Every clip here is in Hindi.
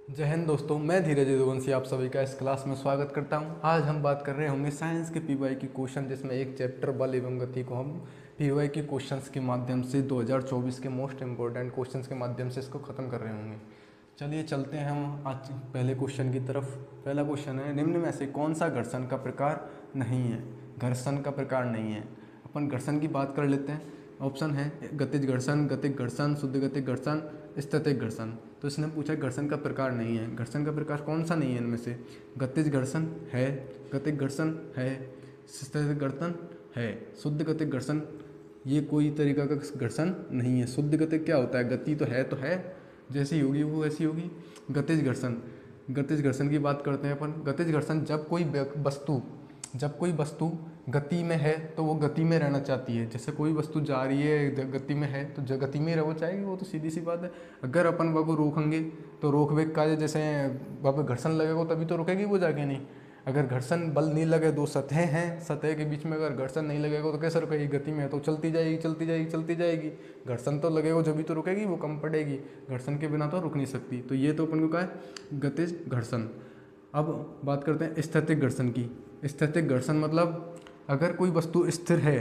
जय हिंद दोस्तों, मैं धीरज यदुवंशी आप सभी का इस क्लास में स्वागत करता हूं। आज हम बात कर रहे होंगे साइंस के पीवाई की क्वेश्चन, जिसमें एक चैप्टर बल एवं गति को हम पीवाई की क्वेश्चंस के माध्यम से 2024 के मोस्ट इंपॉर्टेंट क्वेश्चंस के माध्यम से इसको ख़त्म कर रहे होंगे। चलिए चलते हैं हम आज पहले क्वेश्चन की तरफ। पहला क्वेश्चन है, निम्न में से कौन सा घर्षण का प्रकार नहीं है? घर्षण का प्रकार नहीं है। अपन घर्षण की बात कर लेते हैं। ऑप्शन है गतिज घर्षण, गतिक घर्षण, शुद्ध गतिक घर्षण, स्थैतिक घर्षण। तो इसने पूछा घर्षण का प्रकार नहीं है। घर्षण का प्रकार कौन सा नहीं है इनमें से? गतिज घर्षण है, गतिक घर्षण है, स्थैतिक घर्षण है, शुद्ध गतिक घर्षण ये कोई तरीका का घर्षण नहीं है। शुद्ध गतिक क्या होता है? गति तो है, जैसी होगी वो वैसी होगी। गतिज घर्षण, गतिज घर्षण की बात करते हैं अपन। गतिज घर्षण जब कोई वस्तु गति में है तो वो गति में रहना चाहती है। जैसे कोई वस्तु जा रही है गति में है तो जो गति में रहो चाहेगी, वो तो सीधी सी बात है। अगर अपन वह को रोकेंगे तो रोक वेग का जैसे वहाँ पर घर्षण लगेगा तभी तो रुकेगी वो जाके नहीं। अगर घर्षण बल नहीं लगे, दो सतहें हैं, सतह के बीच में अगर घर्षण नहीं लगेगा तो कैसे रुकेगी? गति में है तो चलती जाएगी। घर्षण तो लगेगा जब भी तो रुकेगी, वो कम पड़ेगी। घर्षण के बिना तो रुक नहीं सकती। तो ये तो अपन को क्या है? गतिज घर्षण। अब बात करते हैं स्थैतिक घर्षण की। स्थैतिक घर्षण मतलब अगर कोई वस्तु स्थिर है,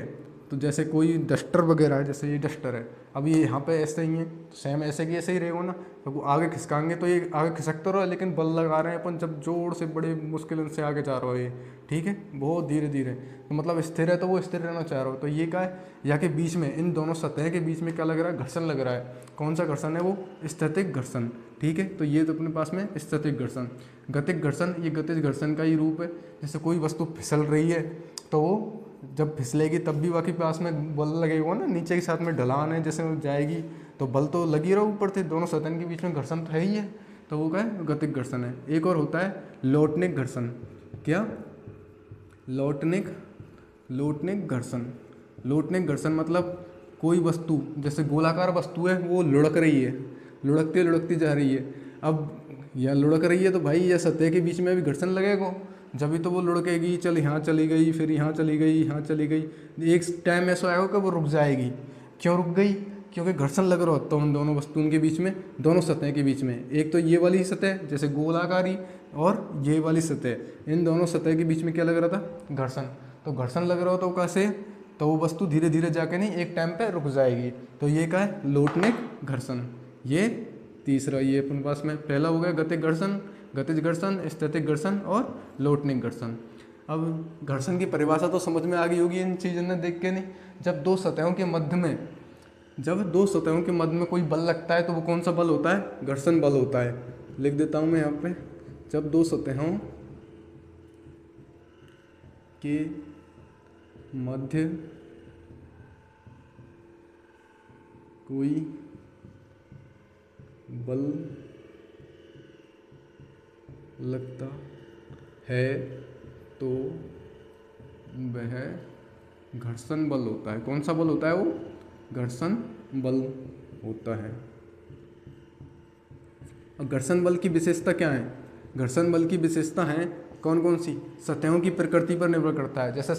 तो जैसे कोई डस्टर वगैरह है, जैसे ये डस्टर है, अब ये यहाँ पे ऐसे ही है तो सेम ऐसे की ऐसे ही रहेगा ना। तो वो आगे खिसकाएंगे तो ये आगे खिसक तो रहा है, लेकिन बल लगा रहे हैं अपन जब जोर से बड़े मुश्किल से आगे जा रहा है ये, ठीक है, बहुत धीरे धीरे। तो मतलब स्थिर है तो वो स्थिर रहना चाह रहा हो। तो ये क्या है? या के बीच में, इन दोनों सतह के बीच में क्या लग रहा है? घर्षण लग रहा है। कौन सा घर्षण है वो? स्थैतिक घर्षण, ठीक है। तो ये तो अपने पास में स्थैतिक घर्षण। गतिक घर्षण, ये गतिज घर्षण का ही रूप है। जैसे कोई वस्तु फिसल रही है तो वो जब फिसलेगी तब भी बाकी पास में बल लगेगा ना, नीचे के साथ में ढलान है, जैसे वो जाएगी तो बल तो लगी रहा ऊपर से, दोनों सतह के बीच में घर्षण तो है ही है। तो वो क्या है? गतिक घर्षण है। एक और होता है लोटनिक घर्षण। क्या? लोटनिक घर्षण। लोटनिक घर्षण मतलब कोई वस्तु, जैसे गोलाकार वस्तु है, वो लुढ़क रही है, लुढ़कती जा रही है। अब या लुढ़क रही है तो भाई या सतह के बीच में भी घर्षण लगेगा, जब भी तो वो लुढ़केगी। चल यहाँ चली गई, फिर यहाँ चली गई। एक टाइम ऐसा आएगा कि वो रुक जाएगी। क्यों रुक गई? क्योंकि घर्षण लग रहा होता है उन दोनों वस्तुओं के बीच में, दोनों सतह के बीच में। एक तो ये वाली सतह जैसे गोलाकारी, और ये वाली सतह, इन दोनों सतह के बीच में क्या लग रहा था? घर्षण। तो घर्षण लग रहा हो तो कैसे? तो वो वस्तु धीरे धीरे जाके नहीं, एक टाइम पे रुक जाएगी। तो ये क्या है? लोटनिक घर्षण। ये तीसरा, ये अपन पास में पहला हो गया गतिक घर्षण, गतिज घर्षण, स्थैतिक घर्षण और लोटनिक घर्षण। अब घर्षण की परिभाषा तो समझ में आ गई होगी इन चीज़ों ने देख के नहीं। जब दो सतहों के मध्य में कोई बल लगता है तो वो कौन सा बल होता है? घर्षण बल होता है। लिख देता हूँ मैं यहाँ पे। जब दो सतहों के मध्य कोई बल लगता है तो वह घर्षण बल होता है। कौन सा बल होता है वो? घर्षण बल होता है। अब घर्षण बल की विशेषता क्या है? घर्षण बल की विशेषता है कौन कौन सी? सतहों की प्रकृति पर निर्भर करता है। जैसे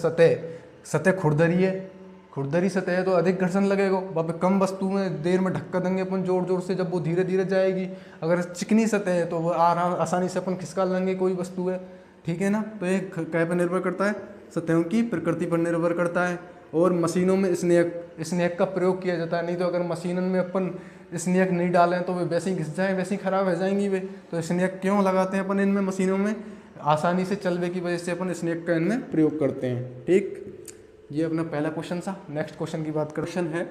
सतह खुरदरी है, खुरदरी सतह है तो अधिक घर्षण लगेगा। वहाँ पे कम वस्तु में देर में धक्का देंगे अपन जोर से, जब वो धीरे धीरे जाएगी। अगर चिकनी सतह है तो वो आसानी से अपन खिसका लेंगे, कोई वस्तु है, ठीक है ना। तो ये क्या पर निर्भर करता है? सतहों की प्रकृति पर निर्भर करता है। और मशीनों में स्नेक का प्रयोग किया जाता है। नहीं तो अगर मशीनों में अपन स्नेक नहीं डालें तो वे वैसे ही घिस जाएँ, वैसे ही खराब हो जाएंगी वे। तो स्नेक क्यों लगाते हैं अपन इनमें मशीनों में? आसानी से चलने की वजह से अपन स्नेक का इनमें प्रयोग करते हैं, ठीक। ये अपना पहला क्वेश्चन था। नेक्स्ट क्वेश्चन की बात क्वेश्चन है,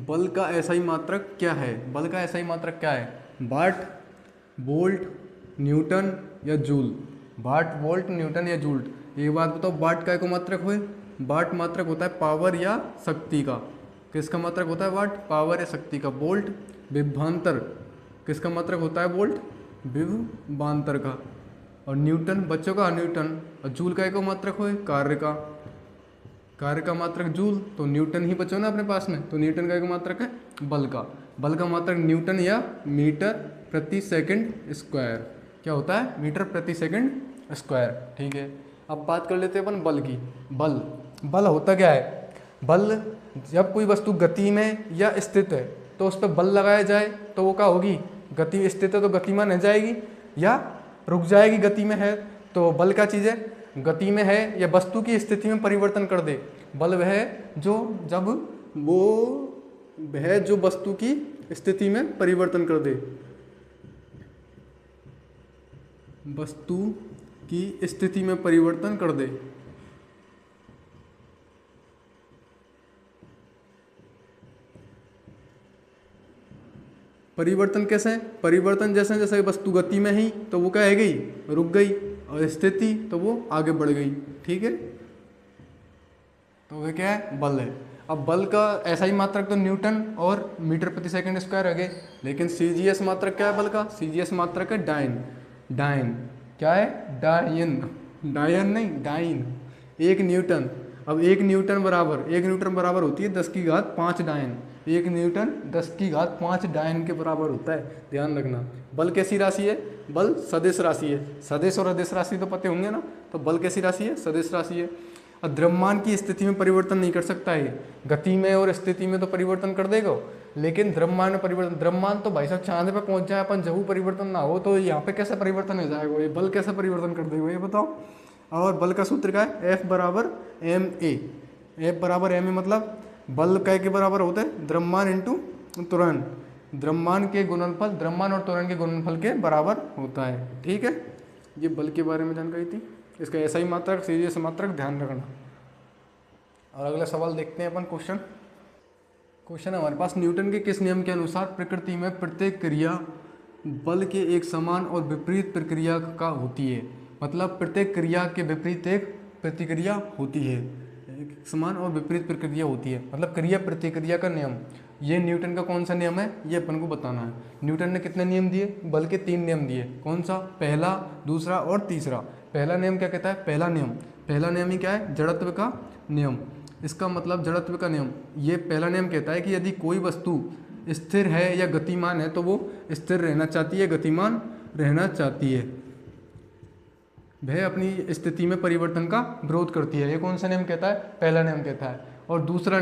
बल का एसआई मात्रक क्या है? बल का एसआई मात्रक क्या है? वाट, वोल्ट, न्यूटन या जूल? वाट, वोल्ट, न्यूटन या जूल? एक बात बताओ, वाट का को मात्रक हुए? वाट मात्रक होता है पावर या शक्ति का। किसका मात्रक होता है वाट? पावर या शक्ति का। वोल्ट विभवांतर, किसका मात्रक होता है? वोल्ट विभवांतर का। और न्यूटन बच्चों का न्यूटन। और जूल का को मात्रक हुए? कार्य का मात्रक जूल। तो न्यूटन ही बचो ना अपने पास में। तो न्यूटन का मात्रक है बल का। बल का मात्रक न्यूटन या मीटर प्रति सेकंड स्क्वायर। क्या होता है? मीटर प्रति सेकंड स्क्वायर, ठीक है। अब बात कर लेते हैं अपन बल की। बल होता क्या है? बल, जब कोई वस्तु गति में या स्थित है तो उस पर बल लगाया जाए तो वो क्या होगी? गति स्थित है तो गतिमान रह जाएगी। या रुक जाएगी गति में है। तो बल क्या चीज़ है, गति में है या वस्तु की स्थिति में परिवर्तन कर दे। बल वह है जो जब वो वह जो वस्तु की स्थिति में परिवर्तन कर दे, वस्तु की स्थिति में परिवर्तन कर दे। परिवर्तन कैसे है, परिवर्तन जैसे जैसे वस्तु गति में ही तो वो क्या है गई, रुक गई, और स्थिति तो वो आगे बढ़ गई। ठीक है, तो वह क्या है, बल है। अब बल का ऐसा ही मात्रक तो न्यूटन और मीटर प्रति सेकंड स्क्वायर है गए, लेकिन सीजीएस मात्रक क्या है बल का, सीजीएस मात्रक है डाइन। डाइन क्या है, डाइन, डायन नहीं डाइन, 1 न्यूटन। अब 1 न्यूटन बराबर होती है 10 की घात 5 डायन। 1 न्यूटन 10 की घात 5 डायन के बराबर होता है, ध्यान रखना। बल कैसी राशि है, बल सदिश राशि है। सदिश और अदिश राशि तो पते होंगे ना, तो बल कैसी राशि है, सदिश राशि है। और द्रव्यमान की स्थिति में परिवर्तन नहीं कर सकता है, गति में और स्थिति में तो परिवर्तन कर देगा, लेकिन द्रव्यमान में परिवर्तन, द्रव्यमान तो भाई साहब चांद पे पहुंच जाए अपन, जब परिवर्तन ना हो तो यहाँ पे कैसे परिवर्तन हो जाएगा, ये बल कैसे परिवर्तन कर देगा ये बताओ। और बल का सूत्र क्या है, F बराबर एम ए। F बराबर एम ए मतलब बल कै के बराबर होता है, द्रव्यमान इंटू त्वरण। द्रव्यमान के गुणनफल, द्रव्यमान और त्वरण के गुणनफल के बराबर होता है। ठीक है, ये बल के बारे में जानकारी थी। इसका ऐसा ही मात्रक, सीजीएस मात्रक ध्यान रखना। और अगला सवाल देखते हैं अपन। क्वेश्चन है हमारे पास, न्यूटन के किस नियम के अनुसार प्रकृति में प्रत्येक क्रिया बल के एक समान और विपरीत प्रक्रिया का होती है। मतलब प्रत्येक क्रिया के विपरीत एक प्रतिक्रिया होती है, एक समान और विपरीत प्रक्रिया होती है, मतलब क्रिया प्रतिक्रिया का नियम। ये न्यूटन का कौन सा नियम है, ये अपन को बताना है। न्यूटन ने कितने नियम दिए, बल के 3 नियम दिए। कौन सा, पहला, दूसरा और तीसरा। पहला नियम क्या कहता है, पहला नियम ही क्या है, जड़त्व का नियम। इसका मतलब जड़त्व का नियम, ये पहला नियम कहता है कि यदि कोई वस्तु स्थिर है या गतिमान है तो वो स्थिर रहना चाहती है, गतिमान रहना चाहती है, वह अपनी स्थिति में परिवर्तन का विरोध करती है। ये कौन सा नियम कहता है, पहला नियम कहता है। और दूसरा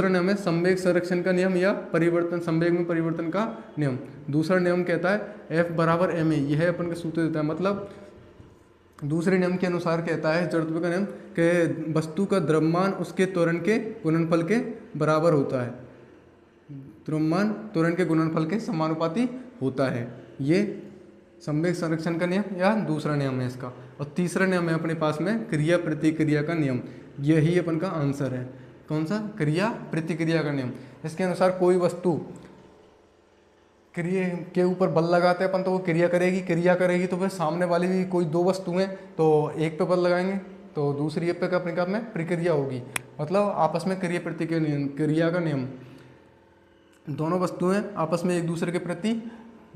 नियम है संवेग संरक्षण का नियम या परिवर्तन, संवेग में परिवर्तन का नियम। दूसरा नियम कहता है F बराबर ma, यह अपन का सूत्र देता है। मतलब दूसरे नियम के अनुसार कहता है, जड़त्व का नियम, कि वस्तु का द्रव्यमान उसके त्वरण के गुणनफल के बराबर होता है, द्रव्यमान त्वरण के गुणनफल के समानुपाती होता है। ये संवेग संरक्षण का नियम या दूसरा नियम है इसका। और तीसरा नियम है अपने पास में क्रिया प्रतिक्रिया का नियम। यही अपन का आंसर है। कौन सा, क्रिया प्रतिक्रिया का नियम। इसके अनुसार कोई वस्तु क्रिया के ऊपर बल लगाते हैं अपन तो वो क्रिया करेगी तो फिर सामने वाली भी कोई 2 वस्तुएं तो एक पे बल लगाएंगे तो दूसरी पे अपने आप में प्रक्रिया होगी। मतलब आपस में क्रिया प्रतिक्रिया का नियम, दोनों वस्तुएं आपस में एक दूसरे के प्रति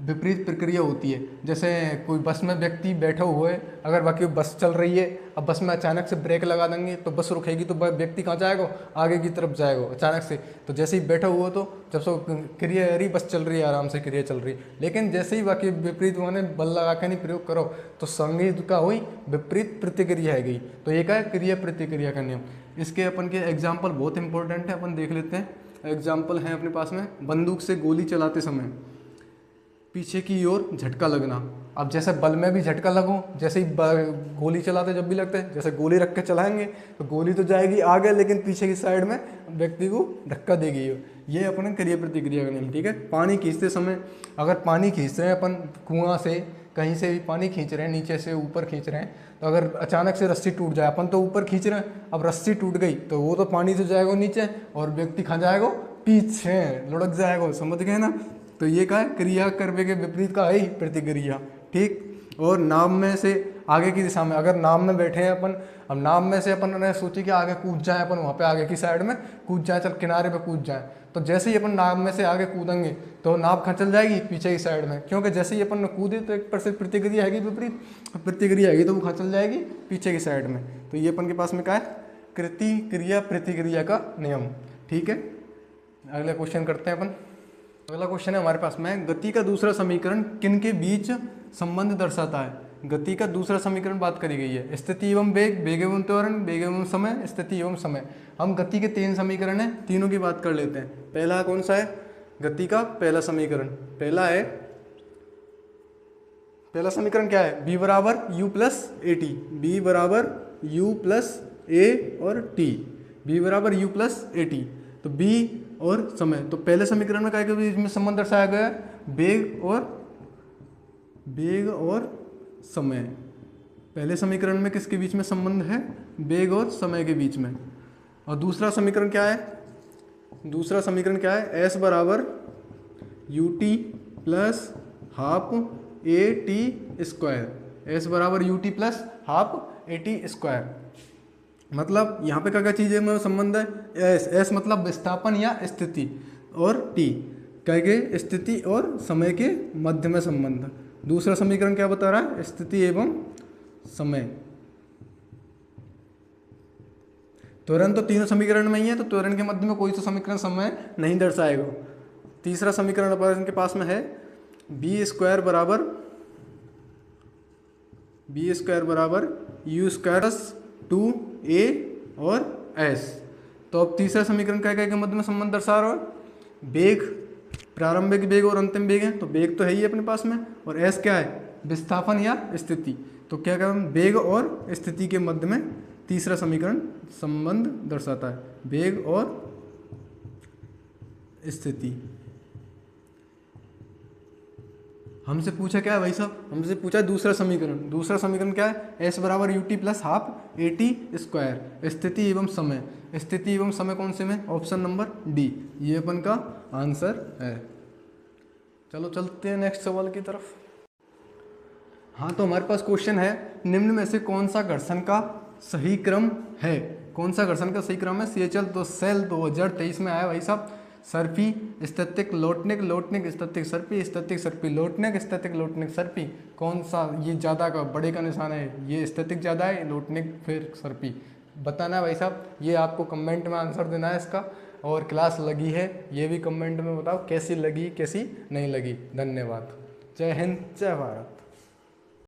विपरीत प्रक्रिया होती है। जैसे कोई बस में व्यक्ति बैठा हुआ है, अगर बाकी बस चल रही है, अब बस में अचानक से ब्रेक लगा देंगे तो बस रुकेगी तो व्यक्ति कहाँ जाएगा, आगे की तरफ जाएगा अचानक से। तो जैसे ही बैठा हुआ तो जब से क्रिया रही, बस चल रही है, आराम से क्रिया चल रही है, लेकिन जैसे ही बाकी विपरीत उन्होंने बल लगा के नहीं प्रयोग करो तो संगीत का हुई विपरीत प्रतिक्रिया है गई। तो एक है क्रिया प्रतिक्रिया का नियम। इसके अपन के एग्जाम्पल बहुत इंपॉर्टेंट है, अपन देख लेते हैं। एग्जाम्पल है अपने पास में, बंदूक से गोली चलाते समय पीछे की ओर झटका लगना। अब जैसे बल में भी झटका लगो, जैसे ही गोली चलाते जब भी लगते हैं, जैसे गोली रख के चलाएंगे तो गोली तो जाएगी आगे, लेकिन पीछे की साइड में व्यक्ति को धक्का देगी। ये अपने क्रिया प्रतिक्रिया का नियम। ठीक है, पानी खींचते समय, अगर पानी खींच रहे हैं अपन कुआं से, कहीं से भी पानी खींच रहे हैं, नीचे से ऊपर खींच रहे हैं, तो अगर अचानक से रस्सी टूट जाए, अपन तो ऊपर खींच रहे हैं, अब रस्सी टूट गई तो वो तो पानी तो जाएगा नीचे और व्यक्ति कहाँ जाएगा, पीछे लुढ़क जाएगा। समझ गए ना। तो ये क्या है, क्रिया करने के विपरीत का है ही प्रतिक्रिया। ठीक। और नाव में से आगे की दिशा में, अगर नाव में बैठे हैं अपन, अब नाव में से अपन ने सोची कि आगे कूद जाए, अपन वहाँ पे आगे की साइड में कूद जाए, चल किनारे पे कूद जाए, तो जैसे ही अपन नाव में से आगे कूदेंगे तो नाव कहाँ चल जाएगी, पीछे की साइड में, क्योंकि जैसे ही अपन कूदे तो एक प्रतिक्रिया है, विपरीत प्रतिक्रिया है, तो वो कहाँ चल जाएगी, पीछे की साइड में। तो ये अपन के पास में क्या है, क्रिया प्रतिक्रिया का नियम। ठीक है, अगला क्वेश्चन करते हैं अपन। अगला क्वेश्चन है हमारे पास में, गति का दूसरा समीकरण किन के बीच संबंध दर्शाता है। गति का दूसरा समीकरण बात करी गई है, स्थिति एवं वेग, वेग एवं त्वरण, वेग एवं समय, स्थिति एवं समय। हम गति के 3 समीकरण हैं, तीनों की बात कर लेते हैं। पहला कौन सा है, गति का पहला समीकरण, पहला है पहला समीकरण क्या है, b बराबर u plus a t, b बराबर u प्लस ए और टी, b बराबर u प्लस ए टी। तो b और समय, तो पहले समीकरण में क्या के बीच में संबंध दर्शाया गया है, वेग और समय। पहले समीकरण में किसके बीच में संबंध है, वेग और समय के बीच में। और दूसरा समीकरण क्या है, दूसरा समीकरण क्या है, s बराबर U T plus half A T square, S बराबर U T plus half A T square. मतलब यहाँ पे क्या क्या चीज़ें में संबंध है, एस मतलब विस्थापन या स्थिति, और टी क्या के स्थिति और समय के मध्य में संबंध। दूसरा समीकरण क्या बता रहा है, स्थिति एवं समय। त्वरण तो तीनों समीकरण में ही है, तो त्वरण के मध्य में कोई तो समीकरण समय नहीं दर्शाएगा। तीसरा समीकरण अपन के पास में है बी स्क्वायर बराबर यू स्क्वायर प्लस 2a और s। तो अब तीसरा समीकरण क्या क्या के मध्य में संबंध दर्शा रहा है, वेग, प्रारंभिक वेग और अंतिम वेग है, तो वेग तो है ही अपने पास में, और s क्या है, विस्थापन या स्थिति। तो क्या कहें, वेग और स्थिति के मध्य में तीसरा समीकरण संबंध दर्शाता है, वेग और स्थिति। हमसे पूछा क्या है भाई साहब, हमसे पूछा दूसरा समीकरण। दूसरा समीकरण क्या है, s बराबर U T plus half A T square, स्थिति एवं समय। स्थिति एवं समय कौन से में, ऑप्शन नंबर डी, ये अपन का आंसर है। चलो चलते हैं नेक्स्ट सवाल की तरफ। हाँ, तो हमारे पास क्वेश्चन है, निम्न में से कौन सा घर्षण का सही क्रम है, कौन सा घर्षण का सही क्रम है। CHL तो सेल 2023 में आया भाई साहब, सर्पी, स्टैटिक लोटनिक, लोटनिक स्टैटिक सर्पी, स्टैटिक सर्पी लोटनिक, स्टैटिक लोटनिक सर्पी। कौन सा ये ज़्यादा का बड़े का निशान है, ये स्टैटिक ज़्यादा है, लोटनिक फिर सर्पी। बताना है भाई साहब, ये आपको कमेंट में आंसर देना है इसका। और क्लास लगी है ये भी कमेंट में बताओ, कैसी लगी कैसी नहीं लगी। धन्यवाद, जय हिंद जय भारत।